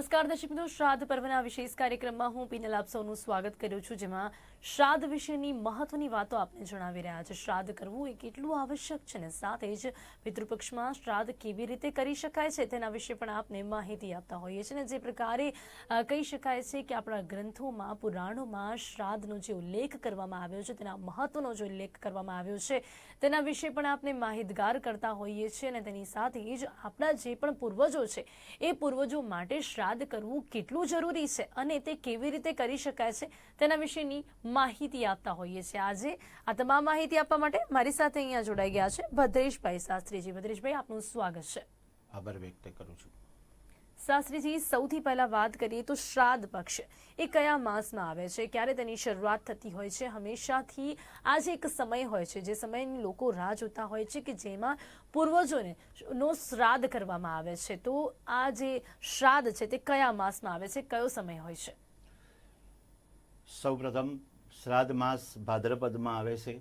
નમસ્કાર દર્શક મિત્રો, શ્રાદ્ધ પર્વના વિશેષ કાર્યક્રમમાં હું પીનલ આપ સૌનું સ્વાગત કરું છું, જેમાં શ્રાદ્ધ વિશેની મહત્વની વાતો આપને જણાવી રહ્યા છે। શ્રાદ્ધ કરવું એ કેટલું આવશ્યક છે ને સાથે જ પિતૃપક્ષમાં શ્રાદ્ધ કેવી રીતે કરી શકાય છે તેના વિશે પણ આપને માહિતી આપતા હોઈએ છીએ ને જે પ્રકારે કહી શકાય છે કે આપણા ગ્રંથોમાં પુરાણોમાં શ્રાદ્ધનો જે ઉલ્લેખ કરવામાં આવ્યો છે, તેના મહત્વનો જે ઉલ્લેખ કરવામાં આવ્યો છે તેના વિશે પણ આપને માહિતગાર કરતા હોઈએ છીએ અને તેની સાથે જ આપણા જે પણ પૂર્વજો છે એ પૂર્વજો માટે શ્રાદ્ધ કરવું કેટલું જરૂરી છે અને તે કેવી રીતે કરી શકાય છે તેના વિશેની માહિતી આપતા હોઈએ છીએ। આજે આ તમામ માહિતી આપવા માટે મારી સાથે અહીંયા જોડાઈ ગયા છે ભદ્રેશભાઈ શાસ્ત્રીજી। ભદ્રેશભાઈ, આપનું સ્વાગત છે। આભાર વ્યક્ત કરું છું। શાસ્ત્રીજી, સૌથી પહેલા વાત કરીએ તો શ્રાદ્ધ પક્ષ એ કયા માસમાં આવે છે, ક્યારે તેની શરૂઆત થતી હોય છે? હંમેશાથી આ જે એક સમય હોય છે, જે સમયની લોકો રાહ જોતા હોય છે કે જેમાં પૂર્વજોને નો શ્રાદ્ધ કરવામાં આવે છે, તો આ જે શ્રાદ્ધ છે તે કયા માસમાં આવે છે, કયો સમય હોય છે? સૌપ્રથમ શ્રાદ્ધ માસ ભાદ્રપદમાં આવે છે।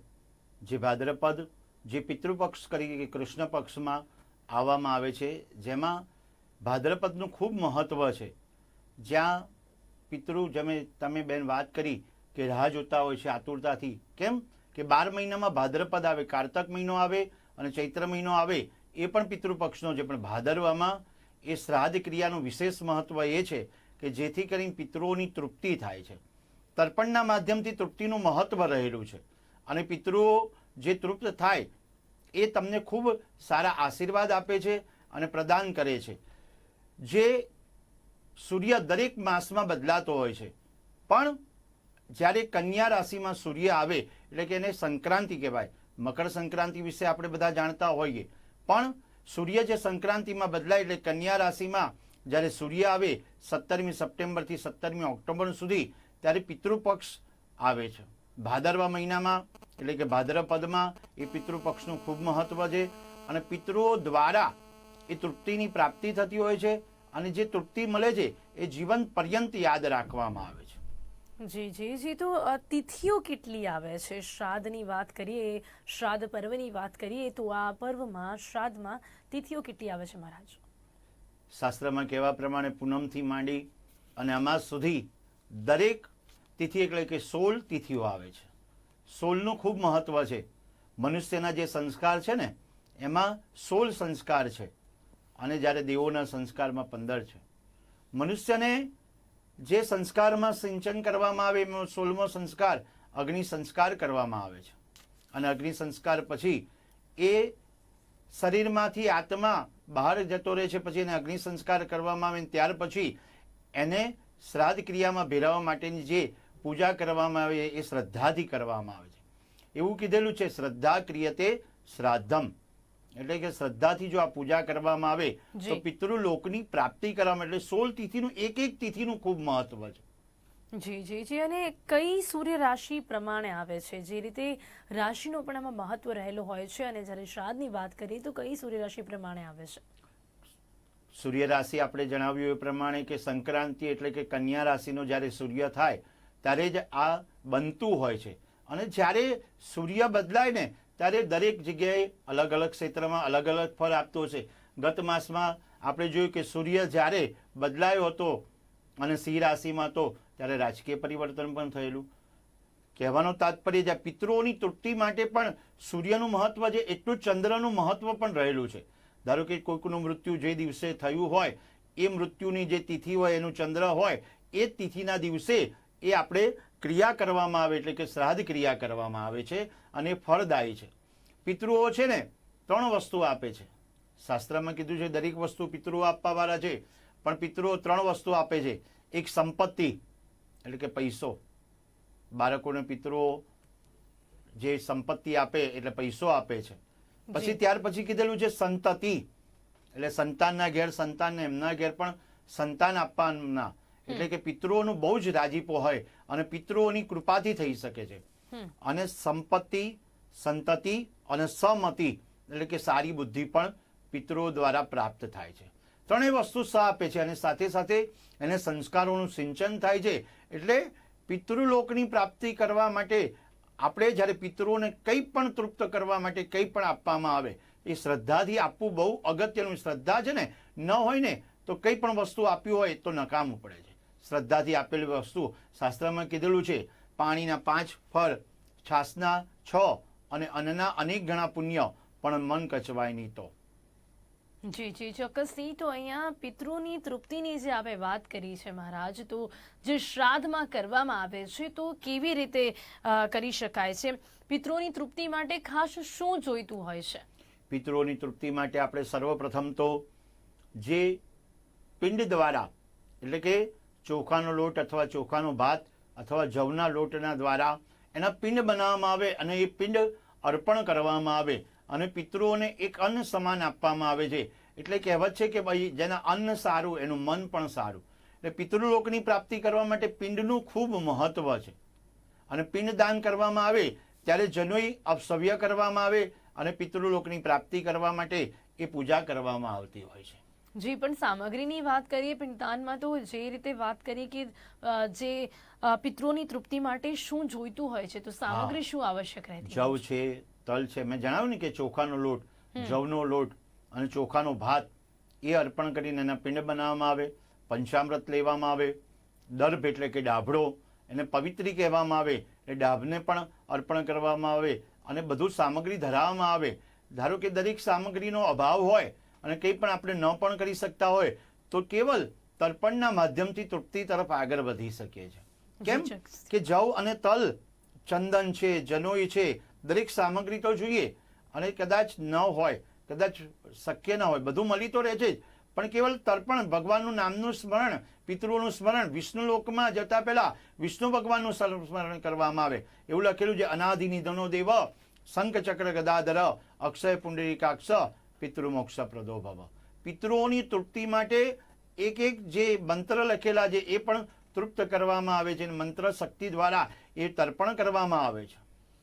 જે ભાદ્રપદ જે પિતૃપક્ષ કરી કૃષ્ણ પક્ષમાં આવવામાં આવે છે, જેમાં ભાદ્રપદનું ખૂબ મહત્વ છે। જ્યાં પિતૃ તમે બેન વાત કરી કે રાહ જોતા હોય છે આતુરતાથી, કેમ કે 12 મહિનામાં ભાદ્રપદ આવે, કારતક મહિનો આવે અને ચૈત્ર મહિનો આવે, એ પણ પિતૃપક્ષનો છે। પણ ભાદરવામાં એ શ્રાદ્ધ ક્રિયાનું વિશેષ મહત્વ એ છે કે જેથી કરીને પિતૃઓની તૃપ્તિ થાય છે। તર્પણના માધ્યમથી તૃપ્તિનું મહત્વ રહેલું છે અને પિતૃઓ જે તૃપ્ત થાય એ તમને ખૂબ સારા આશીર્વાદ આપે છે અને પ્રદાન કરે છે। જે સૂર્ય દરેક માસમાં બદલાતો હોય છે, પણ જ્યારે કન્યા રાશિમાં સૂર્ય આવે એટલે કે એને સંક્રાંતિ કહેવાય। મકર સંક્રાંતિ વિશે આપણે બધા જાણતા હોઈએ, પણ સૂર્ય જે સંક્રાંતિમાં બદલાય એટલે કન્યા રાશિમાં જ્યારે સૂર્ય આવે 17મી સપ્ટેમ્બરથી 17મી ઓક્ટોબર સુધી, ત્યારે પિતૃપક્ષ આવે છે। ભાદરવા મહિનામાં એટલે કે ભાદ્રપદમાં એ પિતૃપક્ષનું ખૂબ મહત્વ છે અને પિતૃઓ દ્વારા એ તૃપ્તિની પ્રાપ્તિ થતી હોય છે અને જે તૃપ્તિ મળે છે એ જીવન પર્યંત યાદ રાખવામાં આવે છે। જી જી જી, તો તિથિઓ કેટલી આવે છે? શ્રાદ્ધની વાત કરીએ, શ્રાદ્ધ પર્વની વાત કરીએ તો આ પર્વમાં શ્રાદ્ધમાં તિથિઓ કેટલી આવે છે મહારાજ? શાસ્ત્રમાં કહેવા પ્રમાણે પૂનમથી માંડી અને અમાસ સુધી દરેક તિથિ એટલે કે 16 તિથિઓ આવે છે। 16નું ખૂબ મહત્વ છે। મનુષ્યના જે સંસ્કાર છે ને એમાં 16 સંસ્કાર છે અને જ્યારે દેવોના સંસ્કારમાં 15 છે। મનુષ્યને જે સંસ્કારમાં સિંચન કરવામાં આવે એમાં 16મો સંસ્કાર અગ્નિ સંસ્કાર કરવામાં આવે છે અને અગ્નિ સંસ્કાર પછી એ શરીરમાંથી આત્મા બહાર જતો રહે છે, પછી એને અગ્નિ સંસ્કાર કરવામાં આવે ત્યાર પછી એને શ્રાદ્ધ ક્રિયામાં ભેરવવા માટેની જે પૂજા કરવામાં આવે એ શ્રદ્ધાથી કરવામાં આવે છે। એવું કીધેલું છે, શ્રદ્ધા ક્રિયતે શ્રાદ્ધમ, એટલે કે શ્રદ્ધાથી જો આ પૂજા કરવામાં આવે તો પિતૃલોકની પ્રાપ્તિ કરવામાં, એટલે 16 તિથિનું એક એક તિથિનું ખૂબ મહત્વ છે। જી જી જી, અને કઈ સૂર્ય રાશિ પ્રમાણે આવે છે? જે રીતે રાશિનો પણ આમાં મહત્વ રહેલો હોય છે અને જ્યારે શ્રાદ્ધની વાત કરીએ તો કઈ સૂર્ય રાશિ પ્રમાણે આવે છે? સૂર્ય રાશિ આપણે જણાવ્યું એ પ્રમાણે કે સંક્રાંતિ એટલે કે કન્યા રાશિનો જ્યારે સૂર્ય થાય ત્યારે જ આ બનતું હોય છે અને જ્યારે સૂર્ય બદલાય ને ત્યારે દરેક જગ્યાએ અલગ અલગ ક્ષેત્રમાં અલગ અલગ ફળ આપતો છે। ગત માસમાં આપણે જોયું કે સૂર્ય જ્યારે બદલાયો હતો અને સિંહ રાશિમાં હતો ત્યારે રાજકીય પરિવર્તન પણ થયેલું। કહેવાનો તાત્પર્ય જ્યાં પિતૃઓની તૃપ્તિ માટે પણ સૂર્યનું મહત્વ છે એટલું ચંદ્રનું મહત્વ પણ રહેલું છે। ધારો કે કોઈકનું મૃત્યુ જે દિવસે થયું હોય એ મૃત્યુની જે તિથિ હોય એનું ચંદ્ર હોય એ તિથિના દિવસે એ આપણે ક્રિયા કરવામાં આવે એટલે કે શ્રાદ્ધ ક્રિયા કરવામાં આવે છે અને ફળદાયી છે। પિતૃઓ છે ને 3 વસ્તુ આપે છે। શાસ્ત્રમાં કીધું છે દરેક વસ્તુ પિતૃઓ આપવાવાળા છે, પણ પિતૃઓ 3 વસ્તુ આપે છે। એક સંપત્તિ એટલે કે પૈસો, બાળકોને પિતૃઓ જે સંપત્તિ આપે એટલે પૈસો આપે છે। પછી ત્યાર પછી કીધેલું છે સંતતિ, એટલે સંતાનના ઘેર સંતાનને એમના ઘેર પણ સંતાન આપવાના, એટલે કે પિતૃઓનું બહુ જ રાજીપો હોય અને પિતૃઓની કૃપાથી થઈ શકે છે। અને સંપત્તિ, સંતતિ અને સમતિ એટલે કે સારી બુદ્ધિ પણ પિતૃઓ દ્વારા પ્રાપ્ત થાય છે। ત્રણેય વસ્તુ સ આપે છે અને સાથે સાથે એને સંસ્કારોનું સિંચન થાય છે। એટલે પિતૃલોકની પ્રાપ્તિ કરવા માટે આપણે જ્યારે પિતૃઓને કંઈ પણ તૃપ્ત કરવા માટે કંઈ પણ આપવામાં આવે એ શ્રદ્ધાથી આપવું બહુ અગત્યનું। શ્રદ્ધા છે ને ન હોય ને તો કંઈ પણ વસ્તુ આપ્યું હોય તો નકામું પડે છે. શ્રદ્ધાથી આપેલી વસ્તુ શાસ્ત્રમાં કીધેલું છે, પાણીના 5 ફળ, છાસના 6 અને અન્નના અનેક ગણા પુણ્ય, પણ મન કચવાય નહીં તો. જી જી ચોક્કસથી. તો અહીંયા પિતૃની તૃપ્તિની જે આપણે વાત કરી છે મહારાજ, તો જે શ્રાદ્ધમાં કરવામાં આવે છે તો કેવી રીતે કરી શકાય છે? પિતૃની તૃપ્તિ માટે ખાસ શું જોઈતું હોય છે? પિતૃઓની તૃપ્તિ માટે આપણે સર્વપ્રથમ તો જે પિંડ દ્વારા, એટલે કે ચોખાનો લોટ અથવા ચોખાનો ભાત અથવા જવના લોટના દ્વારા એના પિંડ બનાવવામાં આવે અને એ પિંડ અર્પણ કરવામાં આવે અને પિતૃઓને એક અન્ન સમાન આપવામાં આવે છે. એટલે કહેવત છે કે ભાઈ જેના અન્ન સારું એનું મન પણ સારું. એટલે પિતૃલોકની પ્રાપ્તિ કરવા માટે પિંડનું ખૂબ મહત્વ છે. અને પિંડ દાન કરવામાં આવે ત્યારે જનોઈ અપસવ્ય કરવામાં આવે અને પિતૃલોકની પ્રાપ્તિ કરવા માટે એ પૂજા કરવામાં આવતી હોય છે. જી, પણ સામગ્રીની વાત કરીએ પિંડદાનમાં, તો જે રીતે વાત કરી કે જે પિતૃની તૃપ્તિ માટે શું જોઈતું હોય છે, તો સામગ્રી શું આવશ્યક રહેતી? જવ છે, તલ છે, મેં જણાવ્યું ને કે ચોખાનો લોટ, જવનો લોટ અને ચોખાનો ભાત એ અર્પણ કરીને એના પિંડ બનાવવામાં આવે. પંચામૃત લેવામાં આવે, દર્ભ એટલે કે ડાભડો, એને પવિત્રી કહેવામાં આવે, એ ડાભને પણ અર્પણ કરવામાં આવે અને બધું સામગ્રી ધરાવવામાં આવે. ધારો કે દરેક સામગ્રીનો અભાવ હોય અને કંઈ પણ આપણે ન પણ કરી શકતા હોય તો કેવલ તર્પણના માધ્યમથી તૃપ્તિ તરફ આગળ વધી શકીએ છીએ. કેમ કે જવ અને તલ, ચંદન છે, જનોઈ છે, દરેક સામગ્રી તો જોઈએ. અને કદાચ ન હોય, કદાચ શક્ય ન હોય, બધું મળી તો રહે છે જ, પણ કેવલ તર્પણ, ભગવાનનું નામનું સ્મરણ, પિતૃઓનું સ્મરણ, વિષ્ણુ લોકમાં જતા પહેલા વિષ્ણુ ભગવાનનું સ્મરણ કરવામાં આવે. એવું લખેલું છે, અનાદિ નિધનો દેવ શંખ ચક્ર ગદાધર અક્ષય પુંડરીકાક્ષ પિતૃમોક્ષ પ્રદો ભવ. પિતૃઓની તૃપ્તિ માટે એક એક જે મંત્ર લખેલા છે એ પણ તૃપ્ત કરવામાં આવે છે. મંત્ર શક્તિ દ્વારા એ તર્પણ કરવામાં આવે છે.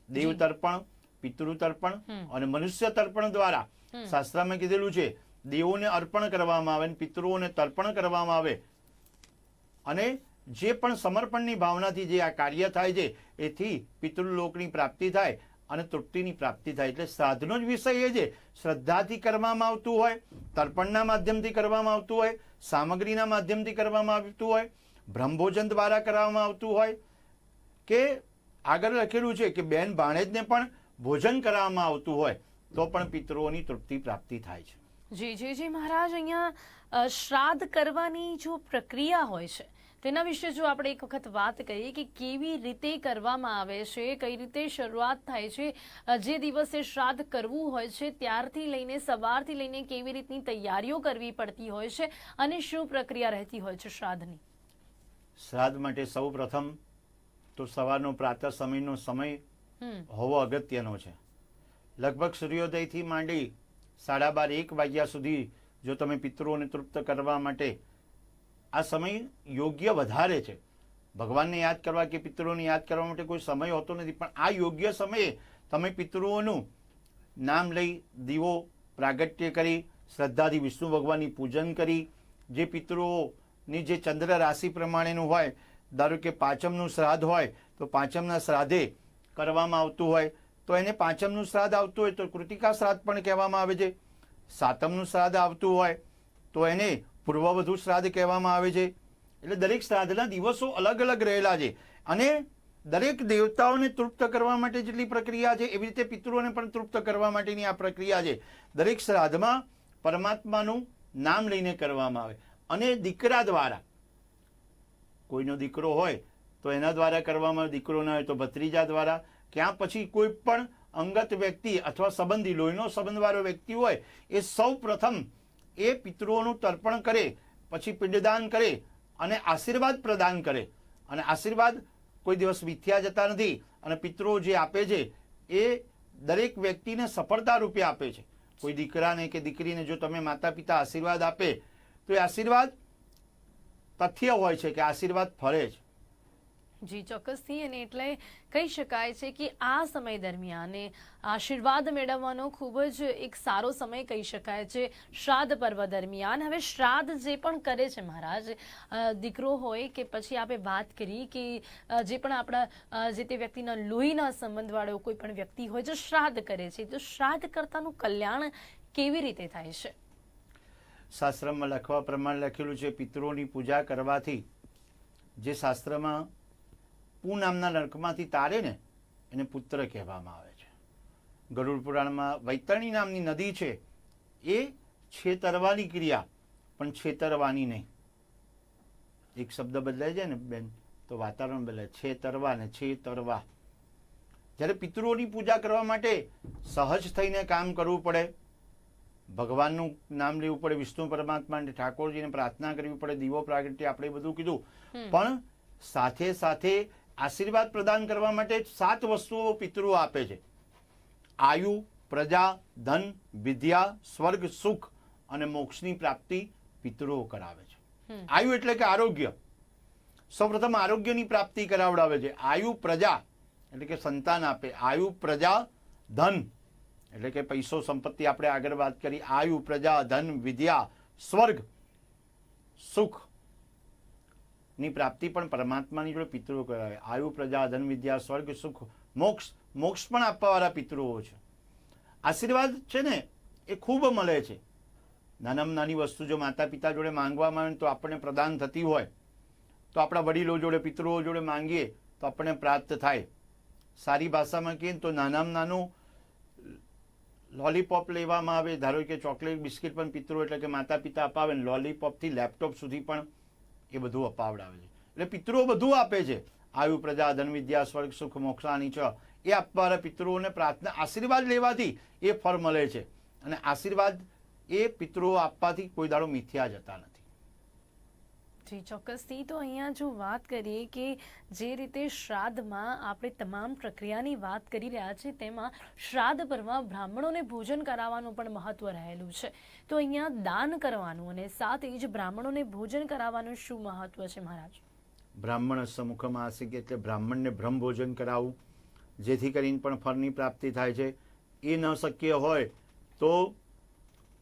દેવ તર્પણ, પિતૃ તર્પણ અને મનુષ્ય તર્પણ દ્વારા શાસ્ત્રમાં કીધેલું છે દેવોને અર્પણ કરવામાં આવે, પિતૃઓને તર્પણ કરવામાં આવે. અને જે પણ સમર્પણની ભાવનાથી જે આ કાર્ય થાય છે એથી પિતૃલોકની પ્રાપ્તિ થાય અને તૃપ્તિની પ્રાપ્તિ થાય. એટલે શ્રાદ્ધનો જ વિષય એ છે, શ્રદ્ધાથી કરવામાં આવતું હોય, તર્પણના માધ્યમથી કરવામાં આવતું હોય, સામગ્રીના માધ્યમથી કરવામાં આવતું હોય, બ્રહ્મભોજન દ્વારા કરવામાં આવતું હોય, કે આગળ લખેલું છે કે બેન ભાણેજને પણ ભોજન કરવામાં આવતું હોય તો પણ પિતૃઓની તૃપ્તિ પ્રાપ્તિ થાય છે. જી જી જી મહારાજ, અહીંયા શ્રાદ્ધ કરવાની જો પ્રક્રિયા હોય છે તેના વિશે જો આપણે એક વખત વાત કરીએ કે કેવી રીતે કરવામાં આવે છે, કઈ રીતે શરૂઆત થાય છે, જે દિવસે શ્રાદ્ધ કરવું હોય છે ત્યારથી લઈને સવારથી લઈને કેવી રીતની તૈયારીઓ કરવી પડતી હોય છે અને શું પ્રક્રિયા રહેતી હોય છે શ્રાદ્ધની? શ્રાદ્ધ માટે સૌ પ્રથમ તો સવારનો પ્રાતઃ સમયનો સમય હોવો અગત્યનો છે. લગભગ સૂર્યોદયથી માંડી 12:30-1 વાગ્યા સુધી જો તમે પિતૃઓને તૃપ્ત કરવા માટે, આ સમય યોગ્ય વધારે છે. ભગવાનને યાદ કરવા કે પિતૃઓને યાદ કરવા માટે કોઈ સમય હોતો નથી, પણ આ યોગ્ય સમયે તમે પિતૃઓનું નામ લઈ દીવો પ્રાગટ્ય કરી શ્રદ્ધાથી વિષ્ણુ ભગવાનની પૂજન કરી, જે પિતૃઓની જે ચંદ્ર રાશિ પ્રમાણેનું હોય, ધારો કે પાંચમનું શ્રાદ્ધ હોય તો પાંચમના શ્રાદ્ધે કરવામાં આવતું હોય તો એને પાંચમનું શ્રાદ્ધ આવતું હોય તો કૃતિકા શ્રાદ્ધ પણ કહેવામાં આવે છે. સાતમનું શ્રાદ્ધ આવતું હોય તો એને પૂર્વવધુ શ્રાદ્ધ કહેવામાં આવે છે. એટલે દરેક શ્રાદ્ધના દિવસો અલગ અલગ રહેલા છે અને દરેક દેવતાઓને તૃપ્ત કરવા માટે જેટલી પ્રક્રિયા છે એવી રીતે પિતૃઓને પણ તૃપ્ત કરવા માટેની આ પ્રક્રિયા છે. દરેક શ્રાદ્ધમાં પરમાત્માનું નામ લઈને કરવામાં આવે અને દીકરા દ્વારા, કોઈનો દીકરો હોય તો એના દ્વારા કરવામાં આવે, દીકરો ના હોય તો ભત્રીજા દ્વારા, ક્યાં પછી કોઈ પણ અંગત વ્યક્તિ અથવા સંબંધી, લોહીનો સંબંધવાળો વ્યક્તિ હોય એ સૌ પ્રથમ એ પિતૃઓનું તર્પણ કરે, પછી પિંડદાન કરે અને આશીર્વાદ પ્રદાન કરે. અને આશીર્વાદ કોઈ દિવસ મિથ્યા જતા નથી અને પિતૃઓ જે આપે છે એ દરેક વ્યક્તિને સફળતા રૂપે આપે છે. કોઈ દીકરાને કે દીકરીને જો તમે માતા પિતા આશીર્વાદ આપે તો એ આશીર્વાદ તથ્ય હોય છે કે આશીર્વાદ ફરે છે. જી ચોક્કસથી. અને એટલે કહી શકાય છે કે આ સમય દરમિયાન આશીર્વાદ મેળવવાનો ખૂબ જ એક સારો સમય કહી શકાય છે શ્રાદ્ધ પર્વ દરમિયાન. હવે શ્રાદ્ધ જે પણ કરે છે મહારાજ, દીકરો હોય કે પછી આપણે વાત કરી કે જે પણ આપણા જે તે વ્યક્તિના લોહીના સંબંધવાળો કોઈ પણ વ્યક્તિ હોય જો શ્રાદ્ધ કરે છે તો શ્રાદ્ધ કરતાનું કલ્યાણ કેવી રીતે થાય છે? શાસ્ત્રમાં લખવા પ્રમાણે લખેલું છે, પિતૃઓની પૂજા કરવાથી જે શાસ્ત્રમાં પૂ નામના નરકમાંથી તારે ને એને પુત્ર કહેવામાં આવે છે. ગરુડ પુરાણમાં વૈતરણી નામની નદી છે, એ છેતરવાની ક્રિયા, પણ છેતરવાની નહીં. એક શબ્દ બદલાય છે ને બેન, તો વાતાવરણ બદલાય. છેતરવા ને છેતરવા. જ્યારે પિતૃઓની પૂજા કરવા માટે સહજ થઈને કામ કરવું પડે, ભગવાનનું નામ લેવું પડે, વિષ્ણુ પરમાત્માને ઠાકોરજીને પ્રાર્થના કરવી પડે, દીવો પ્રાગટ્ય આપણે બધું કીધું, પણ સાથે સાથે આશીર્વાદ પ્રદાન કરવા માટે 7 વસ્તુઓ પિતૃઓ આપે છે. આયુ, પ્રજા, ધન, વિદ્યા, સ્વર્ગ, સુખ અને મોક્ષની પ્રાપ્તિ પિતૃઓ કરાવે છે. આયુ એટલે કે આરોગ્ય. સૌપ્રથમ આરોગ્યની પ્રાપ્તિ કરાવડાવે છે. આયુ, પ્રજા એટલે કે સંતાન આપે. આયુ, પ્રજા, ધન એટલે કે પૈસો સંપત્તિ આપણે આગળ વાત કરી. આયુ, પ્રજા, ધન, વિદ્યા, સ્વર્ગ, સુખ ની પ્રાપ્તિ પણ પરમાત્માની જોડે પિતૃઓ કરાવે. આયુ, પ્રજા, ધન, વિદ્યા, સ્વર્ગ, સુખ, મોક્ષ. મોક્ષ પણ આપવાવાળા પિતૃઓ છે. આશીર્વાદ છે ને એ ખૂબ મળે છે. નાનામાં નાની વસ્તુ જો માતા પિતા જોડે માંગવામાં આવે તો આપણને પ્રદાન થતી હોય, તો આપણા વડીલો જોડે, પિતૃઓ જોડે માંગીએ તો આપણને પ્રાપ્ત થાય. સારી ભાષામાં કહીએ તો નાનામાં નાનું લોલીપોપ લેવામાં આવે, ધારો કે ચોકલેટ બિસ્કિટ પણ પિતૃઓ એટલે કે માતા પિતા અપાવે ને લોલીપોપથી લેપટોપ સુધી પણ એ બધું અપાવડાવે છે. એટલે પિતૃઓ બધું આપે છે. આયુ, પ્રજા, ધન, વિદ્યા, સ્વર્ગ, સુખ, મોક્ષાની ચ એ આપવાના પિતૃઓને પ્રાર્થના આશીર્વાદ લેવાથી એ ફળ મળે છે. અને આશીર્વાદ એ પિતૃઓ આપવાથી કોઈ દાડો મિથ્યા જતા નથી. જી ચોક્કસથી. તો અહીંયા જો વાત કરીએ કે જે રીતે શ્રાદ્ધમાં આપણે તમામ પ્રક્રિયાની વાત કરી રહ્યા છીએ, તેમાં શ્રાદ્ધ પરમાં બ્રાહ્મણોને ભોજન કરાવવાનું પણ મહત્વ રહેલું છે. તો અહીંયા દાન કરવાનું અને સાથે જ બ્રાહ્મણોને ભોજન કરાવવાનું શું મહત્વ છે મહારાજ? બ્રાહ્મણ સમુખમાં આસિક એટલે બ્રાહ્મણને બ્રહ્મ ભોજન કરાવવું, જેથી કરીને પણ ફળની પ્રાપ્તિ થાય છે. એ ન શક્ય હોય તો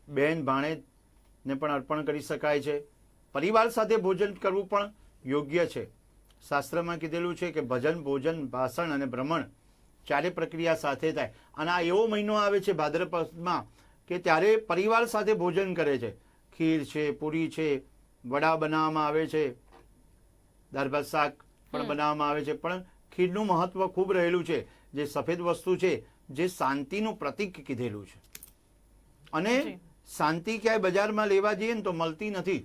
બેન ભાણેજને પણ અર્પણ કરી શકાય છે. પરિવાર સાથે ભોજન કરવું પણ યોગ્ય છે. શાસ્ત્રમાં કીધેલું છે કે ભજન, ભોજન, ભાષણ અને ભ્રમણ 4 પ્રક્રિયા સાથે થાય. અને આ એવો મહિનો આવે છે ભાદ્રપદમાં કે ત્યારે પરિવાર સાથે ભોજન કરે છે. ખીર છે, પૂરી છે, વડા બનાવવામાં આવે છે, દાળ ભાત શાક પણ બનાવવામાં આવે છે. પણ ખીરનું મહત્વ ખૂબ રહેલું છે. જે સફેદ વસ્તુ છે, જે શાંતિનું પ્રતીક કીધેલું છે. અને શાંતિ ક્યાંય બજારમાં લેવા જઈએ ને તો મળતી નથી.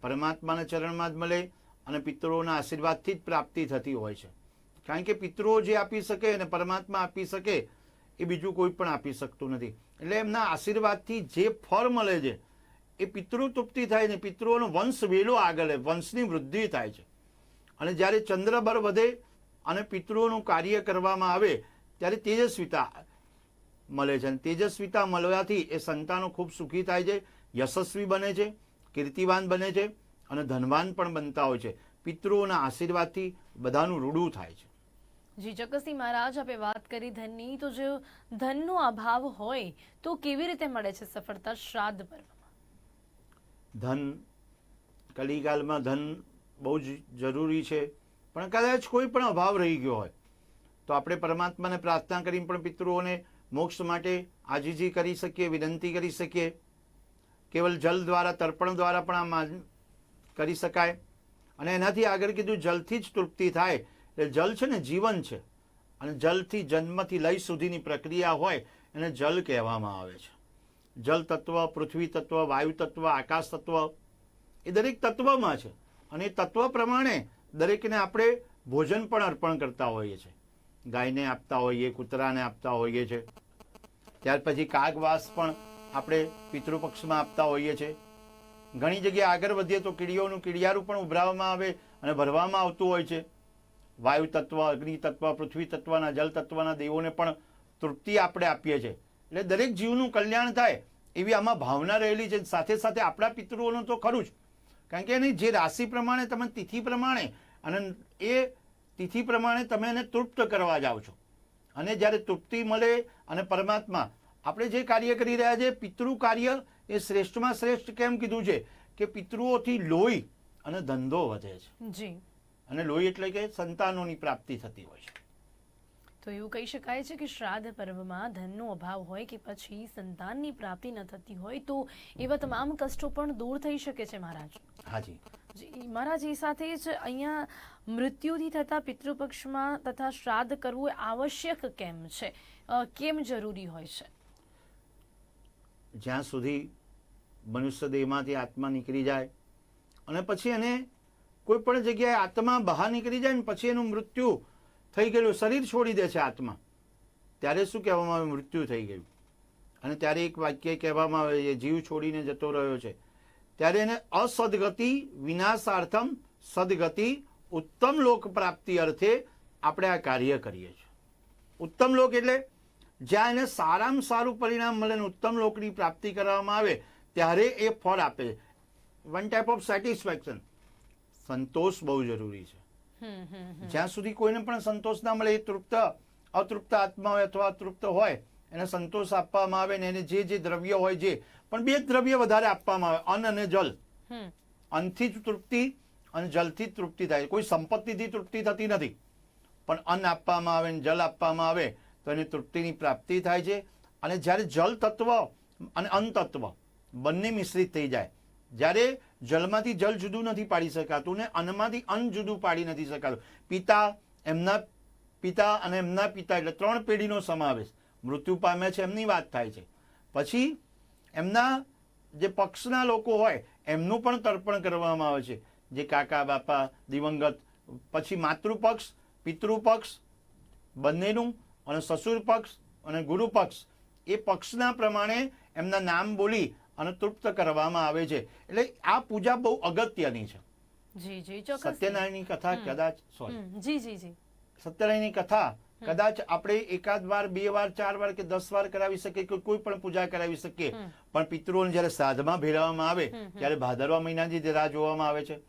પરમાત્માના ચરણમાં જ મળે અને પિતૃઓના આશીર્વાદથી જ પ્રાપ્તિ થતી હોય છે. કારણ કે પિતૃઓ જે આપી શકે અને પરમાત્મા આપી શકે એ બીજું કોઈ પણ આપી શકતું નથી. એટલે એમના આશીર્વાદથી જે ફળ મળે છે એ પિતૃ તૃપ્તિ થાય ને પિતૃઓનો વંશ વેલો આગળ, વંશની વૃદ્ધિ થાય છે. અને જ્યારે ચંદ્રબળ વધે અને પિતૃઓનું કાર્ય કરવામાં આવે ત્યારે તેજસ્વીતા મળે છે. અને તેજસ્વીતા મળવાથી એ સંતાનો ખૂબ સુખી થાય છે, યશસ્વી બને છે, કીર્તિવાન બને છે અને ધનવાન પણ બનતા હોય છે. પિતૃઓના આશીર્વાદથી બધાનું રૂડું થાય છે. જી ચોક્કસથી મહારાજ, આપણે વાત કરી ધનની, તો જો ધનનો અભાવ હોય તો કેવી રીતે મળે છે સફળતા શ્રાદ્ધ પર્વમાં? ધન કલિકાલમાં ધન બહુ જ જરૂરી છે, પણ કદાચ કોઈ પણ અભાવ રહી ગયો હોય તો આપણે પરમાત્માને પ્રાર્થના કરીને પણ પિતૃઓને મોક્ષ માટે આજીજી કરી શકીએ, વિનંતી કરી શકીએ. કેવલ જલ દ્વારા, તર્પણ દ્વારા પણ આ કરી શકાય. અને એનાથી આગળ કીધું જલથી જ તૃપ્તિ થાય. એટલે જલ છે ને જીવન છે, અને જલથી જન્મથી લય સુધીની પ્રક્રિયા હોય એને જલ કહેવામાં આવે છે. જલ તત્વ, પૃથ્વી તત્વ, વાયુ તત્વ, આકાશ તત્વ એ દરેક તત્વમાં છે. અને એ તત્વ પ્રમાણે દરેકને આપણે ભોજન પણ અર્પણ કરતા હોઈએ છીએ. ગાયને આપતા હોઈએ, કૂતરાને આપતા હોઈએ છીએ. ત્યાર પછી કાગવાસ પણ આપણે પિતૃપક્ષમાં આપતા હોઈએ છીએ. ઘણી જગ્યાએ આગળ વધીએ તો કીડીઓનું કીડિયારું પણ ઉભરાવવામાં આવે અને ભરવામાં આવતું હોય છે. વાયુ તત્વ, અગ્નિ તત્વ, પૃથ્વી તત્વના, જલ તત્વના દેવોને પણ તૃપ્તિ આપણે આપીએ છીએ. એટલે દરેક જીવનું કલ્યાણ થાય એવી આમાં ભાવના રહેલી છે. સાથે સાથે આપણા પિતૃઓનું તો ખરું જ, કારણ કે એની જે રાશિ પ્રમાણે, તમે તિથિ પ્રમાણે, અને એ તિથિ પ્રમાણે તમે એને તૃપ્ત કરવા જાઓ છો. અને જ્યારે તૃપ્તિ મળે અને પરમાત્મા આપણે જે કાર્ય કરી રહ્યા છે, પિતૃ કાર્ય એ શ્રેષ્ઠમાં શ્રેષ્ઠ કેમ કીધું છે કે પિતૃઓથી લોહી અને ધંધો વધે છે. જી. અને લોહી એટલે કે સંતાનોની પ્રાપ્તિ થતી હોય છે. તો એવું કહી શકાય છે કે શ્રાદ્ધ પર્વમાં ધનનો અભાવ હોય કે પછી સંતાનની પ્રાપ્તિ ન થતી હોય તો એવા તમામ કષ્ટો પણ દૂર થઈ શકે છે મહારાજ. હાજી. જી મહારાજ, એ સાથે જ અહીંયા મૃત્યુથી થતા પિતૃપક્ષમાં તથા શ્રાદ્ધ કરવું એ આવશ્યક કેમ છે, કેમ જરૂરી હોય છે? જ્યાં સુધી મનુષ્ય દેહમાંથી આત્મા નીકળી જાય અને પછી એને કોઈ પણ જગ્યાએ આત્મા બહાર નીકળી જાય ને પછી એનું મૃત્યુ થઈ ગયેલું, શરીર છોડી દે છે આત્મા, ત્યારે શું કહેવામાં આવે? મૃત્યુ થઈ ગયું. અને ત્યારે એક વાક્ય કહેવામાં આવે છે, જીવ છોડીને જતો રહ્યો છે, ત્યારે એને અસદગતિ વિનાશાર્થમ સદગતિ ઉત્તમ લોક પ્રાપ્તિ અર્થે આપણે આ કાર્ય કરીએ છીએ. ઉત્તમ લોક એટલે જ્યાં એને સારામાં સારું પરિણામ મળે ને ઉત્તમ લોકની પ્રાપ્તિ કરવામાં આવે ત્યારે એ ફળ આપે છે. One type of satisfaction. સંતોષ બહુ જરૂરી છે. જ્યાં સુધી કોઈને પણ સંતોષ ના મળે, એ અતૃપ્ત આત્મા હોય અથવા અતૃપ્ત હોય, એને સંતોષ આપવામાં આવે ને એને જે દ્રવ્ય હોય, જે પણ બે દ્રવ્ય વધારે આપવામાં આવે, અન્ન અને જલ. અન્નથી જ તૃપ્તિ અને જલથી જ તૃપ્તિ થાય. કોઈ સંપત્તિથી તૃપ્તિ થતી નથી, પણ અન્ન આપવામાં આવે ને જલ આપવામાં આવે તો એને તૃપ્તિની પ્રાપ્તિ થાય છે. અને જ્યારે જલ તત્વ અને અન્ન તત્વ બંને મિશ્રિત થઈ જાય, જ્યારે જલમાંથી જલ જુદું નથી પાડી શકાતું ને અન્નમાંથી અન્ન જુદું પાડી નથી શકાતું. એમના પિતા અને એમના પિતા એટલે 3 પેઢીનો સમાવેશ. મૃત્યુ પામ્યા છે એમની વાત થાય છે. પછી એમના જે પક્ષના લોકો હોય એમનું પણ તર્પણ કરવામાં આવે છે, જે કાકા બાપા દિવંગત, પછી માતૃપક્ષ પિતૃપક્ષ બંનેનું, અને સસુર પક્ષ અને ગુરુ પક્ષ, એ પક્ષના પ્રમાણે એમના નામ બોલી અને તૃપ્ત કરવામાં આવે છે. એટલે આ પૂજા બહુ અગત્યની છે. જી જી, ચોક્કસ. સત્યનારાયણની કથા કદાચ જી જી જી સત્યનારાયણની કથા કદાચ આપણે એકાદ વાર, 2 વાર, 4 વાર કે 10 વાર કરાવી શકીએ, કે કોઈ પણ પૂજા કરાવી શકીએ, પણ પિતૃઓને જ્યારે શ્રાદ્ધમાં ભેળવવામાં આવે ત્યારે ભાદરવા મહિનાની જે રાહ જોવામાં આવે છે.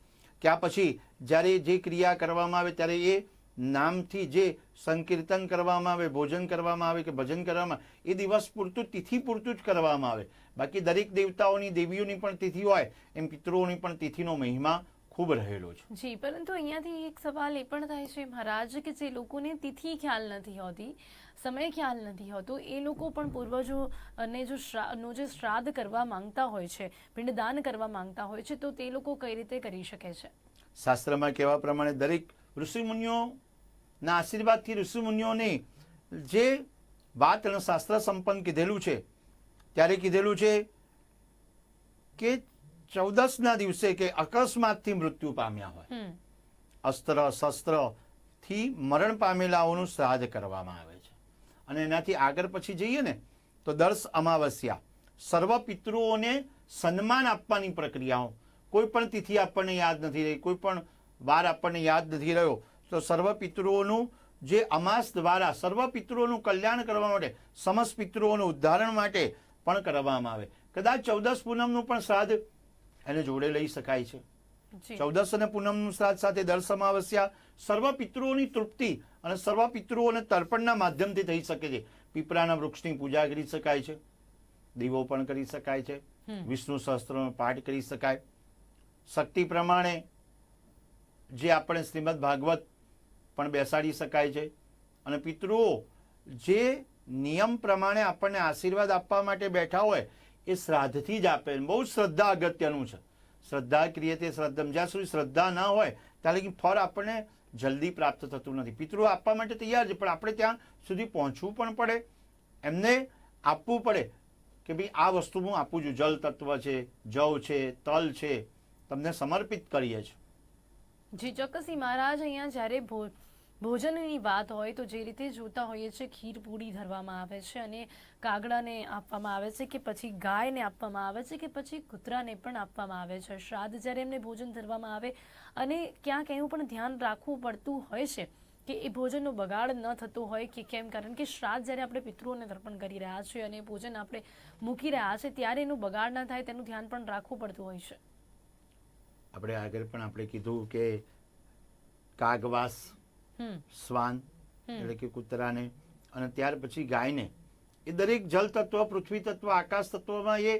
ત્યાં પછી જ્યારે જે ક્રિયા કરવામાં આવે ત્યારે એ નામથી જે સંકીર્તન કરવામાં આવે, ભોજન કરવામાં આવે કે ભજન કરવામાં આવે, એ દિવસ પૂરતું, તિથિ પૂરતું જ કરવામાં આવે. બાકી દરેક દેવતાઓની, દેવીઓની પણ તિથિ હોય એમ પિતૃઓની પણ તિથિનો મહિમા ખૂબ રહેલો છે. જી, પરંતુ અહીંયાથી એક સવાલ એ પણ થાય છે મહારાજ કે જે લોકોને તિથિ ખ્યાલ નથી હોતી, સમય ખ્યાલ નથી હોતો, એ લોકો પણ પૂર્વજો અને જે શ્રાદ્ધ કરવા માંગતા હોય છે, પિંડદાન કરવા માંગતા હોય છે, તો તે લોકો કઈ રીતે કરી શકે છે? શાસ્ત્રમાં કહેવા પ્રમાણે દરેક ઋષિમુનિઓના આશીર્વાદથી ઋષિમુનિઓને જે વાત અને શાસ્ત્ર સંપન્ન કીધેલું છે, ત્યારે કીધેલું છે કે 14ના દિવસે કે અકસ્માતથી મૃત્યુ પામ્યા હોય, અસ્ત્ર શસ્ત્રથી મરણ પામેલાઓનું શ્રાદ્ધ કરવામાં આવે છે. અને એનાથી આગળ પછી જઈએ ને તો દર અમાવસ્યા સર્વ પિતૃઓને સન્માન આપવાની પ્રક્રિયાઓ, કોઈ પણ તિથિ આપણને યાદ નથી રહી, કોઈ પણ વાર આપણને યાદ નથી રહ્યો, તો સર્વ પિતૃઓનું જે અમાસ દ્વારા સર્વ પિતૃઓનું કલ્યાણ કરવા માટે, સમસ્ત પિતૃઓનું ઉદ્ધારણ માટે પણ કરવામાં આવે. કદાચ 14 પૂનમનું પણ શ્રાદ્ધ એને જોડે લઈ શકાય છે. 14 અને પૂનમનું શ્રાદ્ધ સાથે દર અમાવસ્યા સર્વ પિતૃઓની તૃપ્તિ અને સર્વ પિતૃઓને તર્પણના માધ્યમથી થઈ શકે છે. પીપળાના વૃક્ષની પૂજા કરી શકાય છે, દીવો પણ કરી શકાય છે, વિષ્ણુ સહસ્ત્રનો પાઠ કરી શકાય. શક્તિ પ્રમાણે જે આપણે શ્રીમદ ભાગવત પણ બેસાડી શકાય છે. અને પિતૃઓ જે નિયમ પ્રમાણે આપણને આશીર્વાદ આપવા માટે બેઠા હોય એ શ્રાદ્ધથી જ આપે. બહુ શ્રદ્ધા અગત્યનું છે. શ્રદ્ધા ક્રિયતે શ્રદ્ધમ. જ્યાં સુધી શ્રદ્ધા ના હોય ત્યાં લગી ફળ આપણને જલ્દી પ્રાપ્ત થતું નથી. પિતૃઓ આપવા માટે તૈયાર છે, પણ આપણે ત્યાં સુધી પહોંચવું પણ પડે, એમને આપવું પડે કે ભાઈ આ વસ્તુ હું આપું છું, જલ તત્વ છે, જવ છે, તલ છે, તમને સમર્પિત કરીએ છીએ. જી ચોક્કસ. મહારાજ, અહીંયા જ્યારે ભોજનની વાત હોય તો જે રીતે જોતા હોઈએ છીએ, ખીર પૂરી ધરવામાં આવે છે અને કાગડાને આપવામાં આવે છે, કે પછી ગાયને આપવામાં આવે છે, કે પછી કૂતરાને પણ આપવામાં આવે છે. શ્રાદ્ધ જ્યારે એમને ભોજન ધરવામાં આવે અને ક્યાંક એવું પણ ધ્યાન રાખવું પડતું હોય છે કે એ ભોજનનો બગાડ ન થતો હોય કે કેમ, કારણ કે શ્રાદ્ધ જ્યારે આપણે પિતૃઓને તર્પણ કરી રહ્યા છીએ અને ભોજન આપણે મૂકી રહ્યા છે ત્યારે એનું બગાડ ન થાય તેનું ધ્યાન પણ રાખવું પડતું હોય છે. આપણે આગળ પણ આપણે કીધું કે કાગવાસ, શ્વાન એટલે કે કૂતરાને, અને ત્યાર પછી ગાયને, એ દરેક જલ તત્વ, પૃથ્વી તત્વ, આકાશ તત્વમાં એ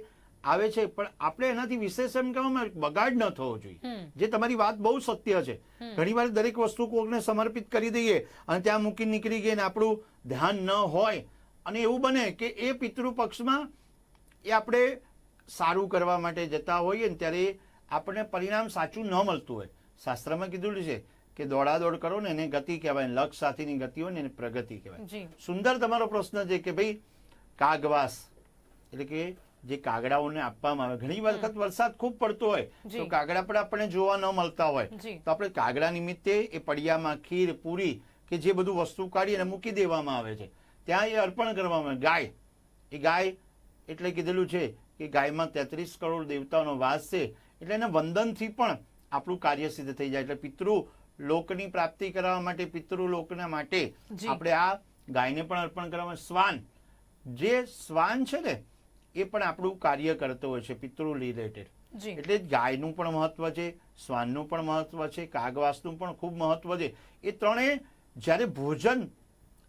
આવે છે, પણ આપણે એનાથી વિશેષ એમ કહેવામાં બગાડ ન થવો જોઈએ. જે તમારી વાત બહુ સત્ય છે. ઘણી વાર દરેક વસ્તુ કોકને સમર્પિત કરી દઈએ અને ત્યાં મૂકી નીકળી ગઈ ને આપણું ધ્યાન ન હોય અને એવું બને કે એ પિતૃ પક્ષમાં એ આપણે સારું કરવા માટે જતા હોઈએ ને ત્યારે આપણને પરિણામ સાચું ન મળતું હોય. શાસ્ત્રમાં કીધું છે કે દોડાદોડ કરો ને એને ગતિ કહેવાય, લક્ષ સાથેની ગતિ હોય ને એને પ્રગતિ કહેવાય. સુંદર તમારો પ્રશ્ન છે કે ભાઈ કાગવાસ એટલે કે જે કાગડાઓને આપવામાં આવે. ઘણી વખત વરસાદ ખૂબ પડતો હોય તો કાગડા પણ આપણને જોવા ન મળતા હોય, તો આપણે કાગડા નિમિત્તે એ પડિયામાં ખીર પૂરી કે જે બધું વસ્તુ કાઢી અને મૂકી દેવામાં આવે છે. ત્યાં એ અર્પણ કરવામાં આવે. ગાય, એ ગાય એટલે કીધેલું છે કે ગાયમાં 33 કરોડ દેવતાઓનો વાસ છે, એટલે એના વંદનથી પણ આપણું કાર્ય સિદ્ધ થઈ જાય. એટલે પિતૃ લોકની પ્રાપ્તિ કરવા માટે, પિતૃ લોકના માટે આપણે આ ગાયને પણ અર્પણ કરવામાં. શ્વાન, જે શ્વાન છે ને એ પણ આપણું કાર્ય કરતો હોય છે પિતૃ રિલેટેડ. એટલે ગાયનું પણ મહત્વ છે, શ્વાનનું પણ મહત્વ છે, કાગવાસનું પણ ખૂબ મહત્વ છે. એ ત્રણેય જ્યારે ભોજન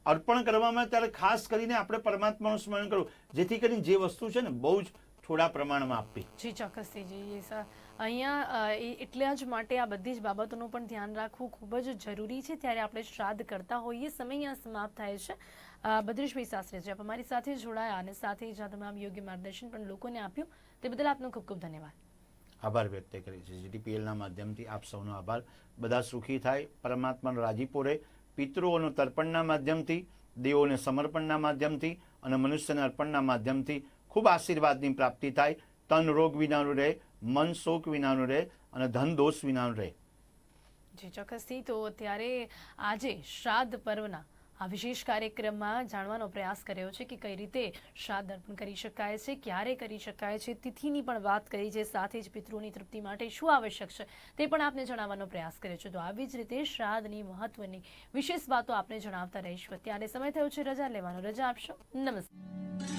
અર્પણ કરવામાં ત્યારે ખાસ કરીને આપણે પરમાત્માનું સ્મરણ કરવું, જેથી કરીને જે વસ્તુ છે ને બહુ જ થોડા પ્રમાણમાં આપવી. જી ચોક્કસથી જી. અહીંયા એટલા જ માટે આ બધી જ બાબતોનું પણ ધ્યાન રાખવું ખૂબ જ જરૂરી છે. ત્યારે આપણે શ્રાદ્ધ કરતા હોઈએ. સમય અહીંયા સમાપ્ત થાય છે. ભદ્રેશભાઈ શાસ્ત્રી, આપ અમારી સાથે જોડાયા અને સાથે જ આ તમામ યોગ્ય માર્ગદર્શન પણ લોકોને આપ્યું, તે બદલ આપનો ખૂબ ખૂબ ધન્યવાદ. આભાર વ્યક્ત કરી છે. જીટીપીએલના માધ્યમથી આપ સૌનો આભાર. બધા સુખી થાય, પરમાત્માનો રાજીપો રહે. પિતૃઓનું તર્પણના માધ્યમથી, દેવોને સમર્પણના માધ્યમથી અને મનુષ્યને અર્પણના માધ્યમથી ખૂબ આશીર્વાદની પ્રાપ્તિ થાય. તન રોગ વિનાનું રહે, મન શોક વિનાનું રહે અને ધન દોષ વિનાનું રહે. જી ચોક્કસથી. તો ત્યારે આજે શ્રાદ્ધ પર્વના આ વિશેષ કાર્યક્રમમાં જાણવાનો પ્રયાસ કર્યો છે કે કઈ રીતે શ્રાદ્ધ અર્પણ કરી શકાય છે, ક્યારે કરી શકાય છે, તિથિની પણ વાત કરી છે, સાથે જ પિતૃની તૃપ્તિ માટે શું આવશ્યક છે તે પણ આપને જણાવવાનો પ્રયાસ કર્યો છે. તો આવી જ રીતે શ્રાદ્ધની મહત્વની વિશેષ વાતો આપને જણાવતા રહીશું. ત્યારે સમય થયો છે રજા લેવાનો. રજા આપશો. નમસ્તે.